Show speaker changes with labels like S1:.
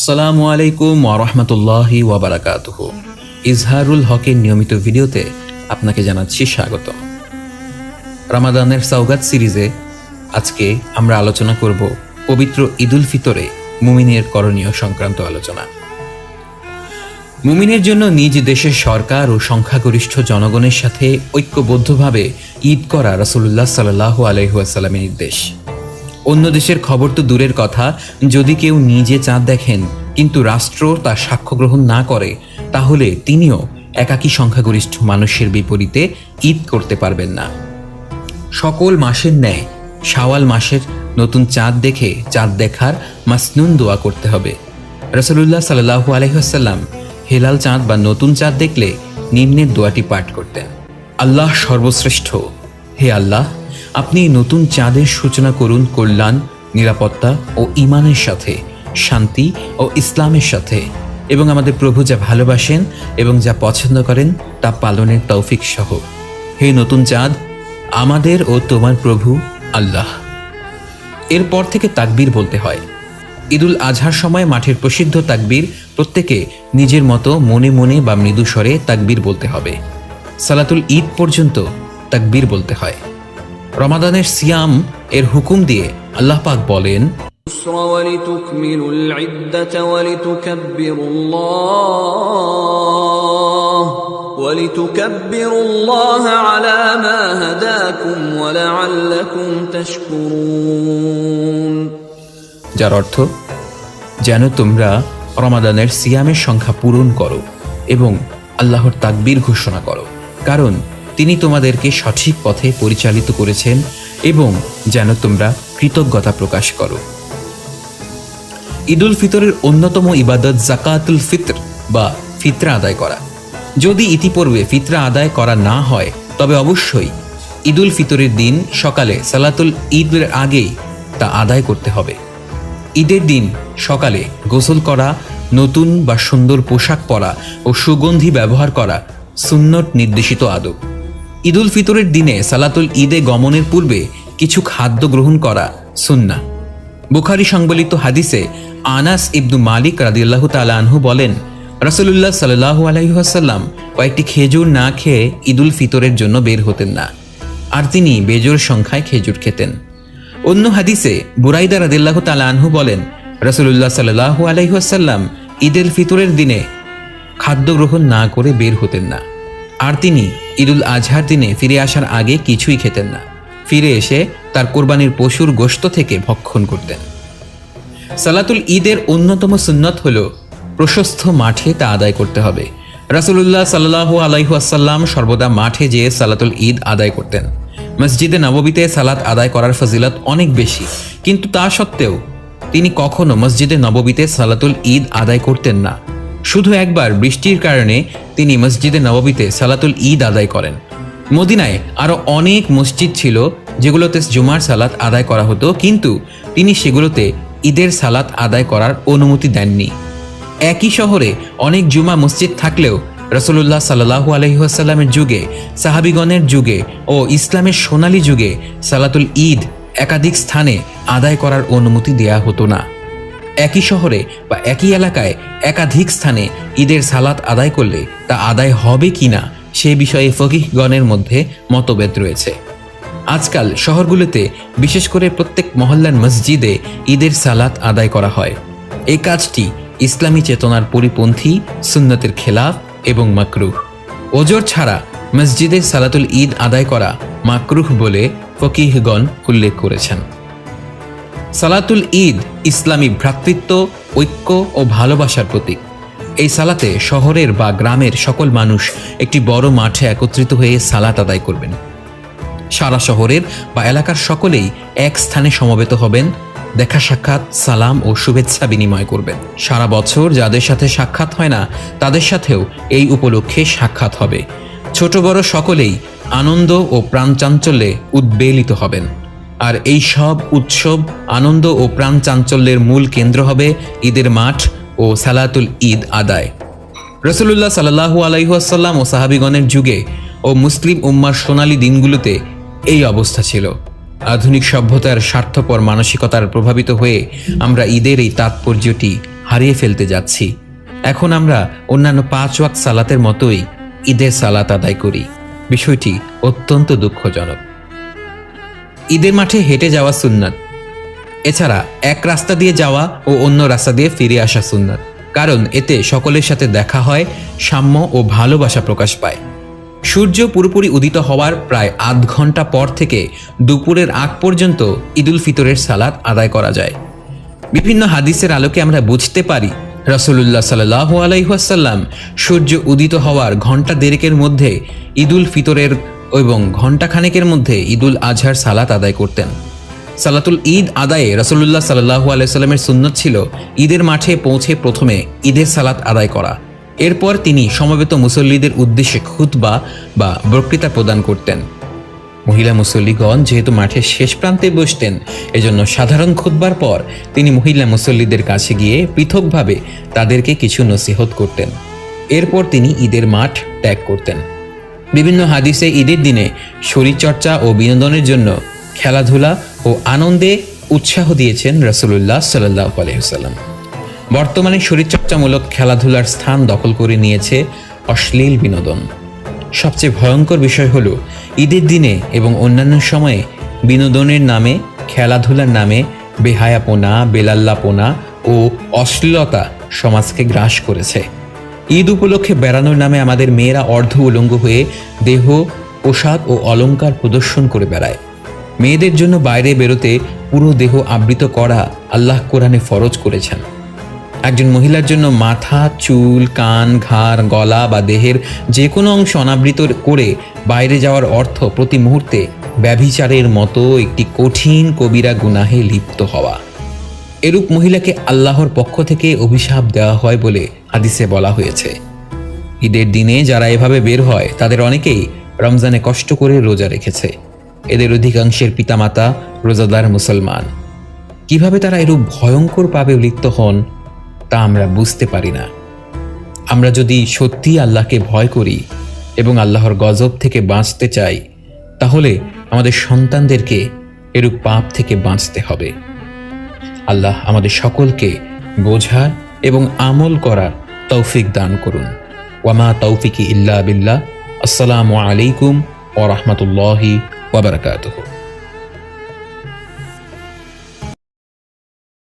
S1: আসসালামু আলাইকুম ওয়া রাহমাতুল্লাহি ওয়া বারাকাতুহু। ইজহারুল হকের নিয়মিত ভিডিওতে আপনাকে জানাচ্ছি স্বাগত। রমাদানের সওগাত সিরিজে আজকে আমরা আলোচনা করব পবিত্র ঈদুল ফিতরে মুমিনের করণীয় সংক্রান্ত আলোচনা। মুমিনের জন্য নিজ দেশের সরকার ও সংখ্যাগরিষ্ঠ জনগণের সাথে ঐক্যবদ্ধভাবে ঈদ করা রাসূলুল্লাহ সাল্লাল্লাহু আলাইহি ওয়াসাল্লামের নির্দেশ। অন্য দেশের খবর তো দূরের কথা, যদি কেউ নিজে চাঁদ দেখেন কিন্তু রাষ্ট্র তার সাক্ষ্য গ্রহণ না করে, তাহলে তিনিও একাকী সংখ্যাগরিষ্ঠ মানুষের বিপরীতে ঈদ করতে পারবেন না। সকল মাসের ন্যায় শাওয়াল মাসের নতুন চাঁদ দেখে চাঁদ দেখার মাসনুন দোয়া করতে হবে। রাসূলুল্লাহ সাল্লাল্লাহু আলাইহি ওয়াসাল্লাম হেলাল চাঁদ বা নতুন চাঁদ দেখলে নিম্নের দোয়াটি পাঠ করতেন: আল্লাহ সর্বশ্রেষ্ঠ, হে আল্লাহ, আপনি নতুন চাঁদের সূচনা করুন কল্যাণ, নিরাপত্তা ও ঈমানের সাথে, শান্তি ও ইসলামের সাথে, এবং আমাদের প্রভু যা ভালোবাসেন এবং যা পছন্দ করেন তা পালনের তৌফিক সহ। হে নতুন চাঁদ, আমাদের ও তোমার প্রভু আল্লাহ। এরপর থেকে তাকবীর বলতে হয়। ঈদুল আজহার সময় মাঠের প্রসিদ্ধ তাকবীর প্রত্যেকে নিজের মতো মনে মনে বা মৃদু স্বরে তাকবীর বলতে হবে। সালাতুল ঈদ পর্যন্ত তাকবীর বলতে হয়। রমাদানের সিয়াম এর হুকুম দিয়ে আল্লাহ পাক বলেন:
S2: وَلِتُكْمِلُوا الْعِدَّةَ وَلِتُكَبِّرُوا اللَّهَ عَلَى مَا هَدَاكُمْ وَلَعَلَّكُمْ تَشْكُرُونَ।
S1: যার অর্থ, যেন তোমরা রমাদানের সিয়ামের সংখ্যা পূরণ করো এবং আল্লাহর তাকবীর ঘোষণা করো, কারণ তিনি তোমাদেরকে সঠিক পথে পরিচালিত করেছেন, এবং যেন তোমরা কৃতজ্ঞতা প্রকাশ করো। ঈদুল ফিতরের অন্যতম ইবাদত যাকাতুল ফিতর বা ফিতরা আদায় করা। যদি ইতিপূর্বে ফিতরা আদায় করা না হয়, তবে অবশ্যই ঈদুল ফিতরের দিন সকালে সালাতুল ঈদের আগেই তা আদায় করতে হবে। ঈদের দিন সকালে গোসল করা, নতুন বা সুন্দর পোশাক পরা ও সুগন্ধি ব্যবহার করা সুন্নত নির্দেশিত আদব। ঈদুল ফিতরের দিনে সালাতুল ঈদে গমনের পূর্বে কিছু খাদ্য গ্রহণ করা সুন্নাহ। বুখারী সংবলিত হাদিসে আনাস ইবনু মালিক রাদিয়াল্লাহু তাআলা আনহু বলেন, রাসূলুল্লাহ সাল্লাল্লাহু আলাইহি ওয়াসাল্লাম কয়েকটি খেজুর না খেয়ে ঈদুল ফিতরের জন্য বের হতেন না, আর তিনি বেজোড় সংখ্যায় খেজুর খেতেন। অন্য হাদিসে বুরাইদা রাদিয়াল্লাহু তাআলা আনহু বলেন, রাসূলুল্লাহ সাল্লাল্লাহু আলাইহি ওয়াসাল্লাম ঈদুল ফিতরের দিনে খাদ্য গ্রহণ না করে বের হতেন না, আর তিনি ঈদুল আজহার দিনে ফিরে আসার আগে কিছুই খেতেন না। ফিরে এসে তার কোরবানির পশুর গোশত থেকে ভক্ষণ করতেন। সালাতুল ঈদের অন্যতম সুন্নত হল প্রশস্ত মাঠে তা আদায় করতে হবে। রাসূলুল্লাহ সাল্লাল্লাহু আলাইহি ওয়াসাল্লাম সর্বদা মাঠে যেয়ে সালাতুল ঈদ আদায় করতেন। মসজিদে নববীতে সালাত আদায় করার ফজিলত অনেক বেশি, কিন্তু তা সত্ত্বেও তিনি কখনো মসজিদে নববীতে সালাতুল ঈদ আদায় করতেন না। শুধু একবার বৃষ্টির কারণে তিনি মসজিদে নববীতে সালাতুল ঈদ আদায় করেন। মদিনায় আরও অনেক মসজিদ ছিল যেগুলোতে জুমার সালাত আদায় করা হতো, কিন্তু তিনি সেগুলোতে ঈদের সালাত আদায় করার অনুমতি দেননি। একই শহরে অনেক জুমা মসজিদ থাকলেও রাসূলুল্লাহ সাল্লাল্লাহু আলাইহি ওয়াসাল্লামের যুগে, সাহাবীগণের যুগে ও ইসলামের সোনালী যুগে সালাতুল ঈদ একাধিক স্থানে আদায় করার অনুমতি দেয়া হতো না। একই শহরে বা একই এলাকায় একাধিক স্থানে ঈদের সালাত আদায় করলে তা আদায় হবে কিনা সে বিষয়ে ফকিহগণের মধ্যে মতভেদ রয়েছে। আজকাল শহরগুলোতে বিশেষ করে প্রত্যেক মহল্লার মসজিদে ঈদের সালাত আদায় করা হয়। এই কাজটি ইসলামী চেতনার পরিপন্থী, সুন্নতের খেলাফ এবং মাকরুহ। ওজর ছাড়া মসজিদে সালাতুল ঈদ আদায় করা মাকরুহ বলে ফকিহগণ উল্লেখ করেছেন। সালাতুল ঈদ ইসলামী ভ্রাতৃত্ব, ঐক্য ও ভালোবাসার প্রতীক। এই সালাতে শহরের বা গ্রামের সকল মানুষ একটি বড় মাঠে একত্রিত হয়ে সালাত আদায় করবেন। সারা শহরের বা এলাকার সকলেই এক স্থানে সমবেত হবেন, দেখা সাক্ষাৎ, সালাম ও শুভেচ্ছা বিনিময় করবেন। সারা বছর যাদের সাথে সাক্ষাৎ হয় না, তাদের সাথেও এই উপলক্ষে সাক্ষাৎ হবে। ছোট বড় সকলেই আনন্দ ও প্রাণচাঞ্চল্যে উদ্বেলিত হবেন। আর এই সব উৎসব, আনন্দ ও প্রাণ চাঞ্চল্যের মূল কেন্দ্র হবে ঈদের মাঠ ও সালাতুল ঈদ আদায়। রাসূলুল্লাহ সাল্লাল্লাহু আলাইহি ওয়াসাল্লাম ও সাহাবীগণের যুগে ও মুসলিম উম্মার সোনালী দিনগুলোতে এই অবস্থা ছিল। আধুনিক সভ্যতার স্বার্থপর মানসিকতার প্রভাবিত হয়ে আমরা ঈদের এই তাৎপর্যটি হারিয়ে ফেলতে যাচ্ছি। এখন আমরা অন্যান্য 5 ওয়াক্ত সালাতের মতোই ঈদের সালাত আদায় করি। বিষয়টি অত্যন্ত দুঃখজনক। ঈদের মাঠে হেঁটে যাওয়া সুন্নাত। এছাড়া এক রাস্তা দিয়ে যাওয়া ও অন্য রাস্তা দিয়ে ফিরে আসা সুন্নাত, কারণ এতে সকলের সাথে দেখা হয়, সাম্য ও ভালোবাসা প্রকাশ পায়। সূর্য পুরোপুরি উদিত হওয়ার প্রায় আধ ঘন্টা পর থেকে দুপুরের আগ পর্যন্ত ঈদুল ফিতরের সালাত আদায় করা যায়। বিভিন্ন হাদিসের আলোকে আমরা বুঝতে পারি রাসূলুল্লাহ সাল্লাল্লাহু আলাইহি ওয়াসাল্লাম সূর্য উদিত হওয়ার ঘন্টা দেড়েকের মধ্যে ঈদুল ফিতরের এবং ঘণ্টাখানেকের মধ্যে ঈদুল আজহার সালাত আদায় করতেন। সালাতুল ঈদ আদায়ে রাসূলুল্লাহ সাল্লাল্লাহু আলাইহি ওয়াসাল্লামের সুন্নত ছিল ঈদের মাঠে পৌঁছে প্রথমে ঈদের সালাত আদায় করা। এরপর তিনি সমবেত মুসল্লিদের উদ্দেশ্যে খুতবা বা বক্তৃতা প্রদান করতেন। মহিলা মুসল্লিগণ যেহেতু মাঠের শেষ প্রান্তে বসতেন, এজন্য সাধারণ খুতবার পর তিনি মহিলা মুসল্লিদের কাছে গিয়ে পৃথকভাবে তাদেরকে কিছু নসিহত করতেন। এরপর তিনি ঈদের মাঠ ত্যাগ করতেন। বিভিন্ন হাদিসে ঈদের দিনে শরীরচর্চা ও বিনোদনের জন্য খেলাধুলা ও আনন্দে উৎসাহ দিয়েছেন রাসূলুল্লাহ সাল্লাল্লাহু আলাইহি ওয়াসাল্লাম। বর্তমানে শরীরচর্চামূলক খেলাধুলার স্থান দখল করে নিয়েছে অশ্লীল বিনোদন। সবচেয়ে ভয়ঙ্কর বিষয় হলো ঈদের দিনে এবং অন্যান্য সময়ে বিনোদনের নামে, খেলাধুলার নামে বেহায়াপনা, বেলাল্লাপনা ও অশ্লীলতা সমাজকে গ্রাস করেছে। ঈদ উপলক্ষে বেড়ানোর নামে আমাদের মেয়েরা অর্ধ উলঙ্গ হয়ে দেহ, পোশাক ও অলংকার প্রদর্শন করে বেড়ায়। মেয়েদের জন্য বাইরে বেরোতে পুরো দেহ আবৃত করা আল্লাহ কোরআনে ফরজ করেছেন। একজন মহিলার জন্য মাথা, চুল, কান, ঘাড়, গলা বা দেহের যে কোনো অংশ অনাবৃত করে বাইরে যাওয়ার অর্থ প্রতি মুহূর্তে ব্যভিচারের মতো একটি কঠিন কবিরা গুনাহে লিপ্ত হওয়া। এরূপ মহিলাকে আল্লাহর পক্ষ থেকে অভিশাপ দেওয়া হয় বলে হাদিসে বলা হয়েছে। ঈদের দিনে যারা এভাবে বের হয় তাদের অনেকেই রমজানে কষ্ট করে রোজা রেখেছে। এদের অধিকাংশের পিতামাতা রোজাদার মুসলমান। কিভাবে তারা এরূপ ভয়ঙ্কর পাপে লিপ্ত হন তা আমরা বুঝতে পারি না। আমরা যদি সত্যি আল্লাহকে ভয় করি এবং আল্লাহর গজব থেকে বাঁচতে চাই, তাহলে আমাদের সন্তানদেরকে এরূপ পাপ থেকে বাঁচতে হবে। আল্লাহ আমাদের সকলকে বোঝার এবং আমল করার তৌফিক দান করুন। ওয়ামা তৌফিকি ইল্লা বিল্লাহ। আসসালামু আলাইকুম ওয়া রাহমাতুল্লাহি ওয়া বারাকাতুহু।